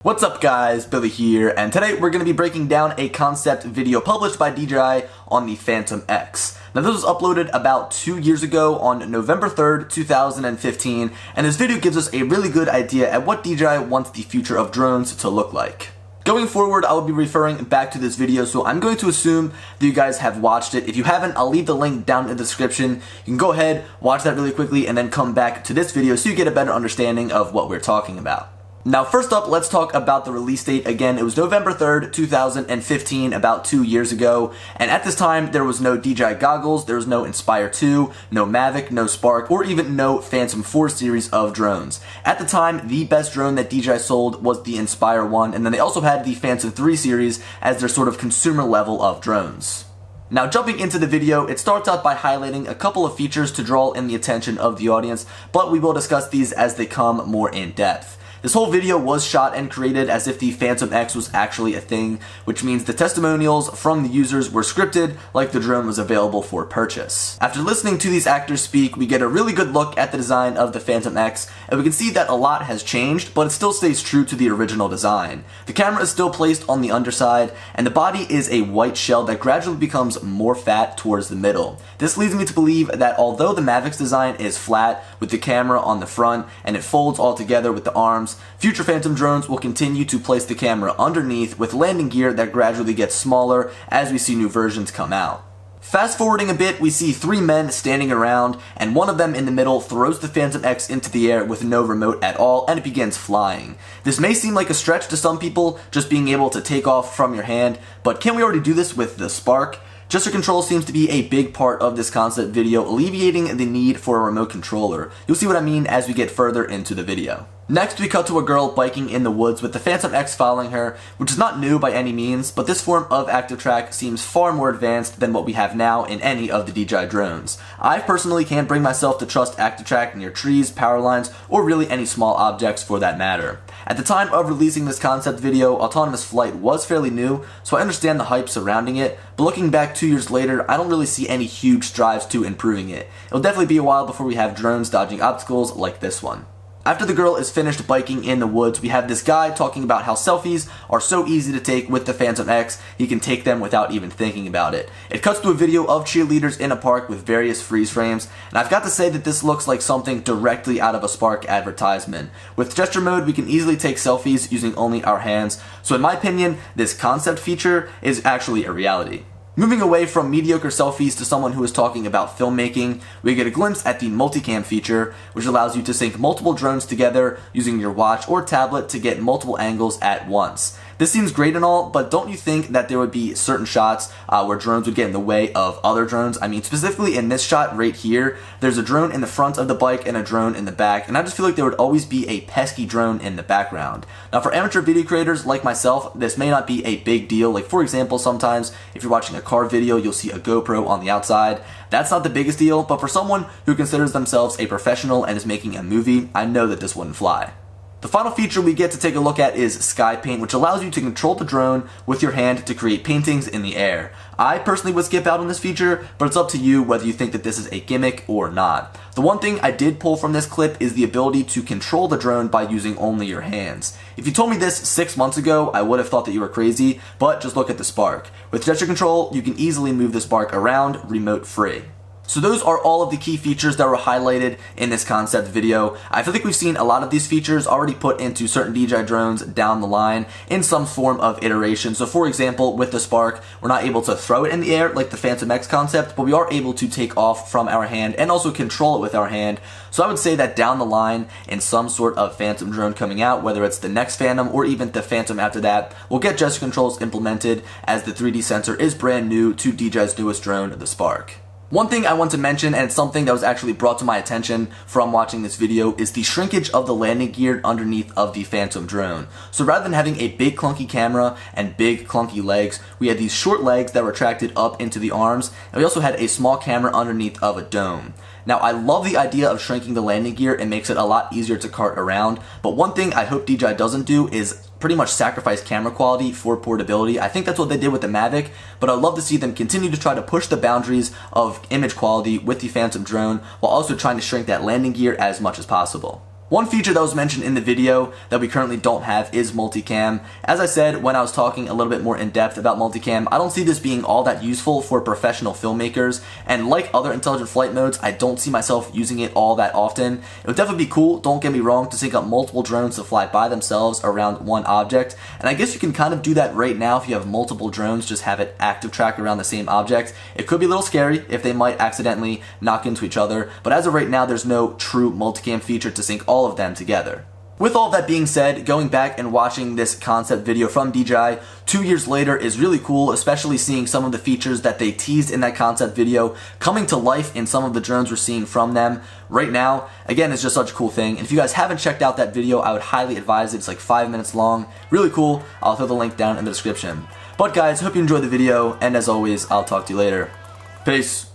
What's up guys, Billy here, and today we're going to be breaking down a concept video published by DJI on the Phantom X. Now this was uploaded about 2 years ago on November 3rd, 2015, and this video gives us a really good idea at what DJI wants the future of drones to look like. Going forward, I will be referring back to this video, so I'm going to assume that you guys have watched it. If you haven't, I'll leave the link down in the description. You can go ahead, watch that really quickly, and then come back to this video so you get a better understanding of what we're talking about. Now first up, let's talk about the release date. Again, it was November 3rd, 2015, about 2 years ago, and at this time there was no DJI goggles, there was no Inspire 2, no Mavic, no Spark, or even no Phantom 4 series of drones. At the time, the best drone that DJI sold was the Inspire 1, and then they also had the Phantom 3 series as their sort of consumer level of drones. Now jumping into the video, it starts out by highlighting a couple of features to draw in the attention of the audience, but we will discuss these as they come more in depth. This whole video was shot and created as if the Phantom X was actually a thing, which means the testimonials from the users were scripted like the drone was available for purchase. After listening to these actors speak, we get a really good look at the design of the Phantom X, and we can see that a lot has changed, but it still stays true to the original design. The camera is still placed on the underside, and the body is a white shell that gradually becomes more fat towards the middle. This leads me to believe that although the Mavic's design is flat with the camera on the front and it folds all together with the arms, future Phantom drones will continue to place the camera underneath with landing gear that gradually gets smaller as we see new versions come out. Fast forwarding a bit, we see three men standing around, and one of them in the middle throws the Phantom X into the air with no remote at all, and it begins flying. This may seem like a stretch to some people, just being able to take off from your hand, but can we already do this with the Spark? Gesture control seems to be a big part of this concept video, alleviating the need for a remote controller. You'll see what I mean as we get further into the video. Next, we cut to a girl biking in the woods with the Phantom X following her, which is not new by any means, but this form of active track seems far more advanced than what we have now in any of the DJI drones. I personally can't bring myself to trust active track near trees, power lines, or really any small objects for that matter. At the time of releasing this concept video, autonomous flight was fairly new, so I understand the hype surrounding it, but looking back 2 years later, I don't really see any huge strides to improving it. It'll definitely be a while before we have drones dodging obstacles like this one. After the girl is finished biking in the woods, we have this guy talking about how selfies are so easy to take with the Phantom X, he can take them without even thinking about it. It cuts to a video of cheerleaders in a park with various freeze frames, and I've got to say that this looks like something directly out of a Spark advertisement. With gesture mode, we can easily take selfies using only our hands, so in my opinion, this concept feature is actually a reality. Moving away from mediocre selfies to someone who is talking about filmmaking, we get a glimpse at the multicam feature, which allows you to sync multiple drones together using your watch or tablet to get multiple angles at once. This seems great and all, but don't you think that there would be certain shots where drones would get in the way of other drones? I mean, specifically in this shot right here, there's a drone in the front of the bike and a drone in the back, and I just feel like there would always be a pesky drone in the background. Now for amateur video creators like myself, this may not be a big deal. Like for example, sometimes if you're watching a car video, you'll see a GoPro on the outside. That's not the biggest deal, but for someone who considers themselves a professional and is making a movie, I know that this wouldn't fly. The final feature we get to take a look at is Sky Paint, which allows you to control the drone with your hand to create paintings in the air. I personally would skip out on this feature, but it's up to you whether you think that this is a gimmick or not. The one thing I did pull from this clip is the ability to control the drone by using only your hands. If you told me this 6 months ago, I would have thought that you were crazy, but just look at the Spark. With gesture control, you can easily move the Spark around remote free. So those are all of the key features that were highlighted in this concept video. I feel like we've seen a lot of these features already put into certain DJI drones down the line in some form of iteration. So for example, with the Spark, we're not able to throw it in the air like the Phantom X concept, but we are able to take off from our hand and also control it with our hand. So I would say that down the line in some sort of Phantom drone coming out, whether it's the next Phantom or even the Phantom after that, we'll get gesture controls implemented as the 3D sensor is brand new to DJI's newest drone, the Spark. One thing I want to mention, and it's something that was actually brought to my attention from watching this video, is the shrinkage of the landing gear underneath of the Phantom drone. So rather than having a big clunky camera and big clunky legs, we had these short legs that retracted up into the arms, and we also had a small camera underneath of a dome. Now I love the idea of shrinking the landing gear, it makes it a lot easier to cart around, but one thing I hope DJI doesn't do is pretty much sacrifice camera quality for portability. I think that's what they did with the Mavic, but I'd love to see them continue to try to push the boundaries of image quality with the Phantom drone while also trying to shrink that landing gear as much as possible. One feature that was mentioned in the video that we currently don't have is multicam. As I said when I was talking a little bit more in depth about multicam, I don't see this being all that useful for professional filmmakers, and like other intelligent flight modes, I don't see myself using it all that often. It would definitely be cool, don't get me wrong, to sync up multiple drones to fly by themselves around one object, and I guess you can kind of do that right now if you have multiple drones, just have it active track around the same object. It could be a little scary if they might accidentally knock into each other, but as of right now, there's no true multicam feature to sync all of them together. With all that being said, going back and watching this concept video from DJI 2 years later is really cool, especially seeing some of the features that they teased in that concept video coming to life in some of the drones we're seeing from them right now. Again, it's just such a cool thing. And if you guys haven't checked out that video, I would highly advise it. It's like 5 minutes long. Really cool. I'll throw the link down in the description. But guys, hope you enjoyed the video, and as always, I'll talk to you later. Peace.